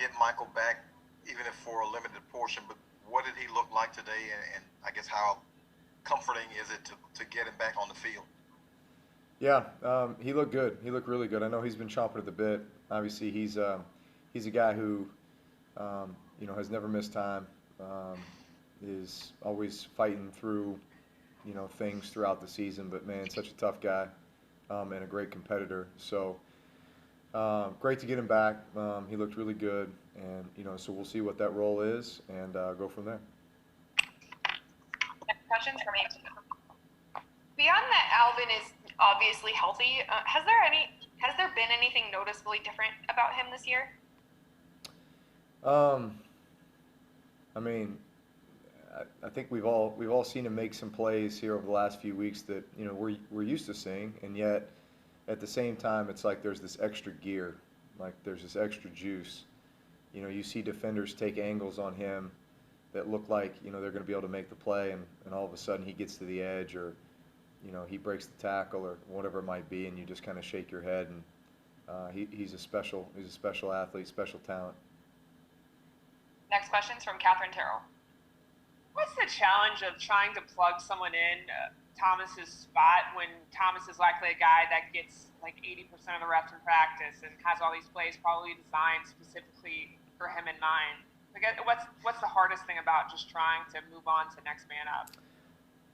get Michael back, even if for a limited portion. But what did he look like today, and I guess how comforting is it to get him back on the field? Yeah, he looked good. He looked really good. I know he's been chomping at the bit. Obviously, he's a guy who has never missed time. Is always fighting through things throughout the season. But man, such a tough guy, and a great competitor. So great to get him back. He looked really good, and so we'll see what that role is and go from there. Next question's from Anthony. Beyond that, Alvin is obviously healthy. Has there been anything noticeably different about him this year? Um, I mean, I think we've all seen him make some plays here over the last few weeks that we're used to seeing, and yet at the same time it's like there's this extra gear, like there's this extra juice. You see defenders take angles on him that look like they're going to be able to make the play, and all of a sudden he gets to the edge, or he breaks the tackle or whatever it might be, and you just kind of shake your head. And he's a special athlete, special talent. Next question's from Catherine Terrell. What's the challenge of trying to plug someone in Thomas's spot when Thomas is likely a guy that gets like 80% of the reps in practice and has all these plays probably designed specifically for him in mind? Like, what's the hardest thing about just trying to move on to next man up?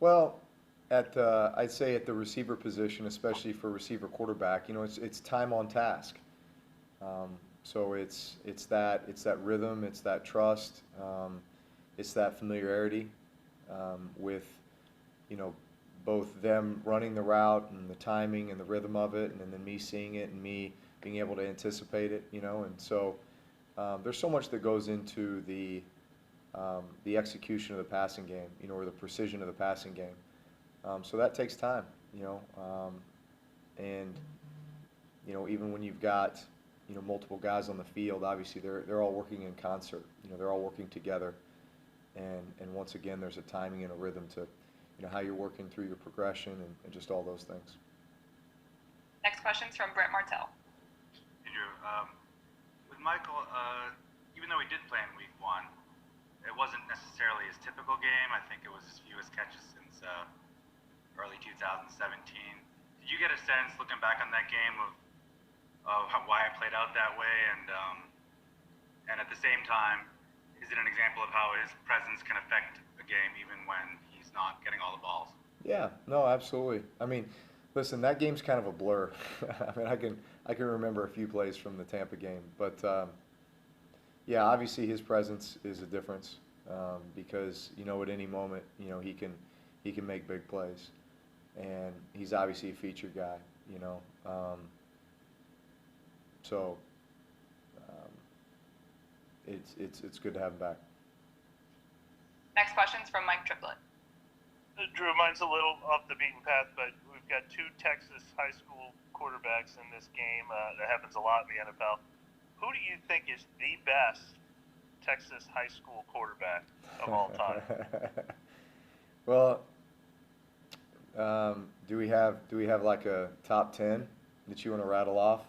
Well, I'd say at the receiver position, especially for receiver quarterback, it's time on task. So it's that rhythm, it's that trust, it's that familiarity with both them running the route and the timing and the rhythm of it, and then me seeing it and me being able to anticipate it, and so there's so much that goes into the execution of the passing game, or the precision of the passing game. So that takes time, and even when you've got multiple guys on the field, obviously they're all working in concert. They're all working together, and once again there's a timing and a rhythm to how you're working through your progression and just all those things. Next question's from Brett Martell. Hey Drew, with Michael, even though he did play in week 1, it wasn't necessarily his typical game. I think it was his fewest catches since early 2017. Did you get a sense, looking back on that game, of why it played out that way? And at the same time, is it an example of how his presence can affect a game even when he's not getting all the balls? Yeah, no, absolutely. I mean, listen, that game's kind of a blur. I mean, I can remember a few plays from the Tampa game, but yeah, obviously his presence is a difference, because at any moment he can make big plays, and he's obviously a featured guy. So it's good to have him back. Next question's from Mike Triplett. Drew, mine's a little off the beaten path, but we've got 2 Texas high school quarterbacks in this game. That happens a lot in the NFL. Who do you think is the best Texas high school quarterback of all time? Well, do we have like a top 10 that you want to rattle off?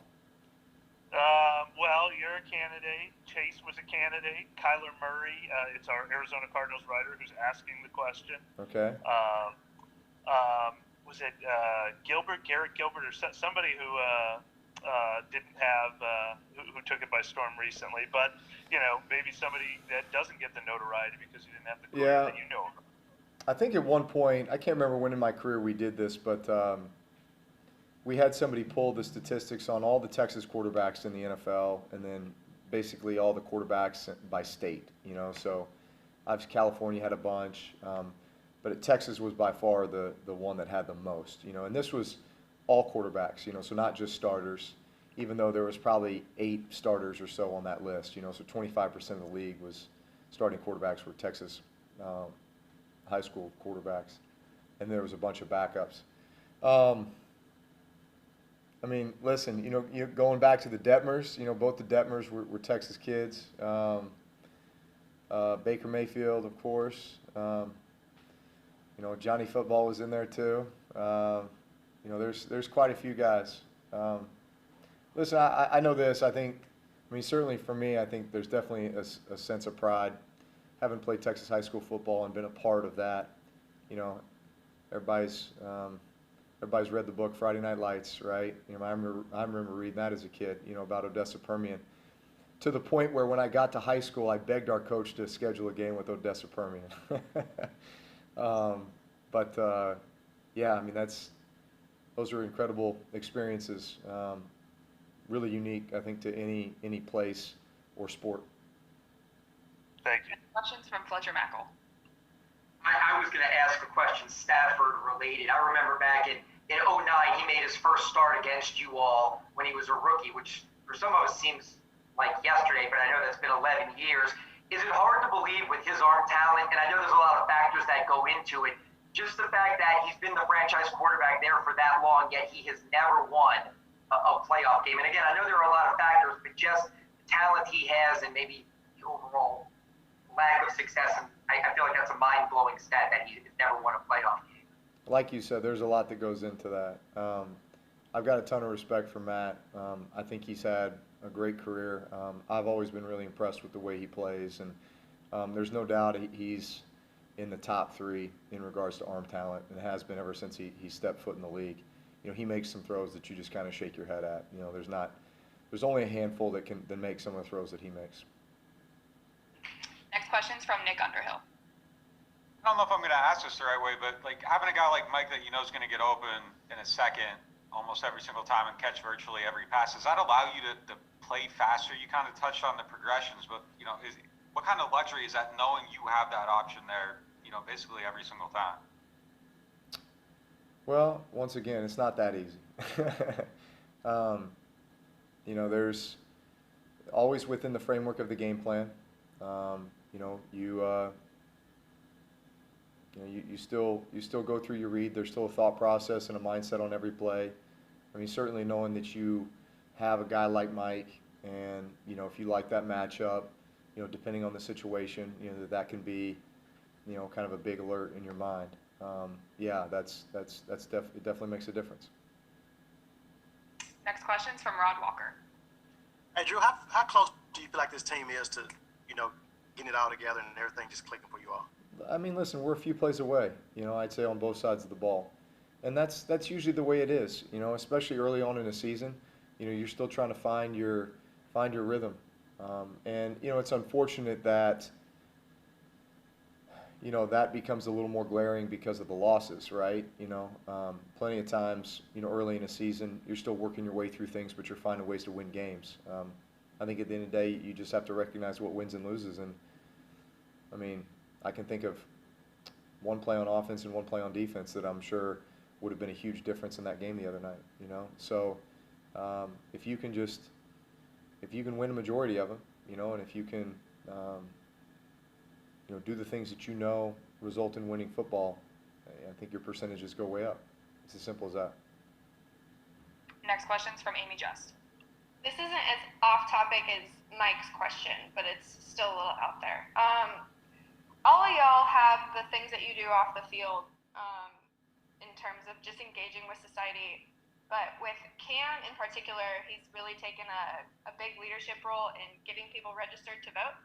Well, you're a candidate. Chase was a candidate. Kyler Murray, it's our Arizona Cardinals writer who's asking the question. Okay. Was it Garrett Gilbert, or somebody who didn't have, who took it by storm recently? But, maybe somebody that doesn't get the notoriety because he didn't have the career that you know. I think at one point, I can't remember when in my career we did this, but we had somebody pull the statistics on all the Texas quarterbacks in the NFL, and then basically all the quarterbacks by state. So obviously California had a bunch, but Texas was by far the one that had the most. And this was all quarterbacks. So not just starters, even though there was probably 8 starters or so on that list. So 25% of the league was starting quarterbacks were Texas high school quarterbacks, and there was a bunch of backups. I mean, listen, going back to the Detmers, both the Detmers were Texas kids. Baker Mayfield, of course. Johnny Football was in there too. There's quite a few guys. Listen, I know this. I think I mean, certainly for me, I think there's definitely a sense of pride. Having played Texas high school football and been a part of that, you know, everybody's everybody's read the book Friday Night Lights, right? You know, I remember reading that as a kid, you know, about Odessa Permian. To the point where when I got to high school, I begged our coach to schedule a game with Odessa Permian. But yeah, I mean, those are incredible experiences. Really unique, I think, to any place or sport. Thank you. Questions from Fletcher Mackel. I was going to ask a question Stafford related. I remember back in '09, he made his first start against you all when he was a rookie, which for some of us seems like yesterday, but I know that's been 11 years. Is it hard to believe with his arm talent, and I know there's a lot of factors that go into it, just the fact that he's been the franchise quarterback there for that long, yet he has never won a playoff game? And again, I know there are a lot of factors, but just the talent he has and maybe the overall lack of success, and I feel like that's a mind-blowing stat that he's never won a playoff game. Like you said, there's a lot that goes into that. I've got a ton of respect for Matt. I think he's had a great career. I've always been really impressed with the way he plays, and there's no doubt he's in the top 3 in regards to arm talent, and has been ever since he stepped foot in the league. You know, he makes some throws that you just kind of shake your head at. You know, there's only a handful that make some of the throws that he makes. Next question's from Nick Underhill. I don't know if I'm going to ask this the right way, but like having a guy like Mike that you know is going to get open in a second almost every single time and catch virtually every pass, does that allow you to play faster? You kind of touched on the progressions, but you know, what kind of luxury is that knowing you have that option there, you know, basically every single time? Well, once again, it's not that easy. You know, there's always within the framework of the game plan. You know, you still go through your read. There's still a thought process and a mindset on every play. I mean, certainly knowing that you have a guy like Mike, and you know, if you like that matchup, you know, depending on the situation, you know, that can be, you know, kind of a big alert in your mind. Yeah, it definitely makes a difference. Next question's from Rod Walker. Hey, Drew, how close do you feel like this team is to, you know, getting it all together and everything just clicking for you all? I mean, listen, we're a few plays away, you know, I'd say on both sides of the ball. And that's usually the way it is, you know, especially early on in a season. You know, you're still trying to find your rhythm. And, you know, it's unfortunate that, you know, that becomes a little more glaring because of the losses, right? You know, plenty of times, you know, early in a season, you're still working your way through things, but you're finding ways to win games. I think at the end of the day, you just have to recognize what wins and loses. And, I mean, I can think of one play on offense and one play on defense that I'm sure would have been a huge difference in that game the other night, you know? So if you can win a majority of them, you know, and if you can, you know, do the things that you know result in winning football, I think your percentages go way up. It's as simple as that. Next question's from Amy Just. This isn't as off topic as Mike's question, but it's still a little out there. All of y'all have the things that you do off the field in terms of just engaging with society. But with Cam in particular, he's really taken a big leadership role in getting people registered to vote.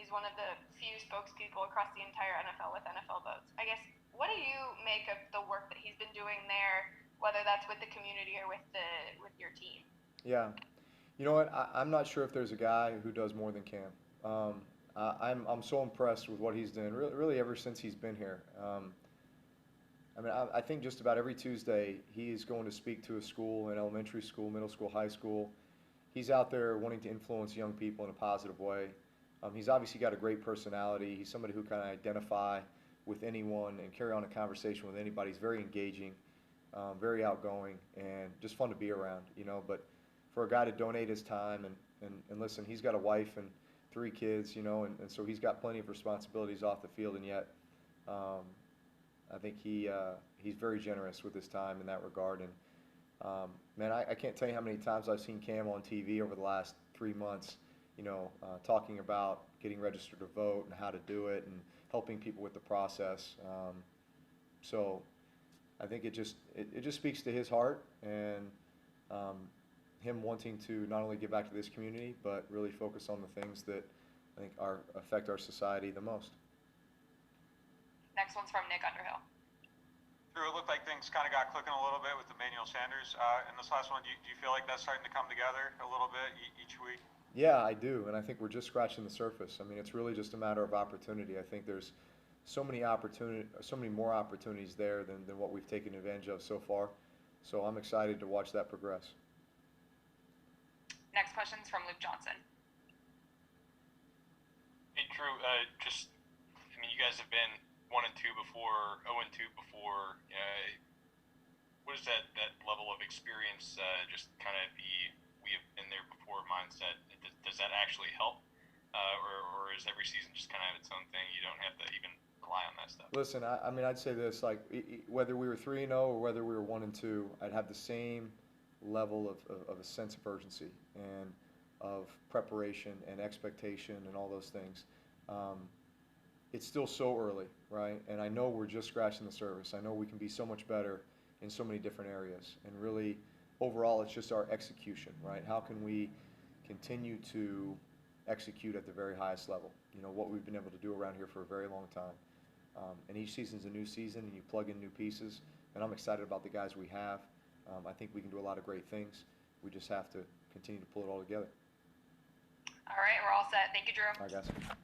He's one of the few spokespeople across the entire NFL with NFL votes. I guess, what do you make of the work that he's been doing there, whether that's with the community or with your team? Yeah. You know what? I'm not sure if there's a guy who does more than Cam. I'm so impressed with what he's doing, really ever since he's been here. I mean, I think just about every Tuesday he's going to speak to a school, an elementary school, middle school, high school. He's out there wanting to influence young people in a positive way. He's obviously got a great personality. He's somebody who can identify with anyone and carry on a conversation with anybody. He's very engaging, very outgoing, and just fun to be around, you know. But for a guy to donate his time and listen, he's got a wife and 3 kids, you know, and so he's got plenty of responsibilities off the field, and yet I think he's very generous with his time in that regard. And man, I can't tell you how many times I've seen Cam on TV over the last 3 months, you know, talking about getting registered to vote and how to do it and helping people with the process. So I think it just speaks to his heart, and him wanting to not only give back to this community, but really focus on the things that I think affect our society the most. Next one's from Nick Underhill. Drew, it looked like things kind of got clicking a little bit with Emmanuel Sanders in this last one. Do you feel like that's starting to come together a little bit each week? Yeah, I do, and I think we're just scratching the surface. I mean, it's really just a matter of opportunity. I think there's so many more opportunities there than what we've taken advantage of so far. So I'm excited to watch that progress. Next question's from Luke Johnson. Hey Drew, I mean, you guys have been 1-2 before, 0-2 before. What is that level of experience? Just kind of we have been there before mindset. Does that actually help, or is every season just kind of its own thing? You don't have to even rely on that stuff. Listen, I mean, I'd say this: like whether we were 3-0 or whether we were 1-2, I'd have the same level of a sense of urgency and of preparation and expectation and all those things. It's still so early, right? And I know we're just scratching the surface. I know we can be so much better in so many different areas. And really, overall, it's just our execution, right? How can we continue to execute at the very highest level? You know, what we've been able to do around here for a very long time. And each season's a new season, and you plug in new pieces. And I'm excited about the guys we have. I think we can do a lot of great things. We just have to continue to pull it all together. All right, we're all set. Thank you, Drew. All right, guys.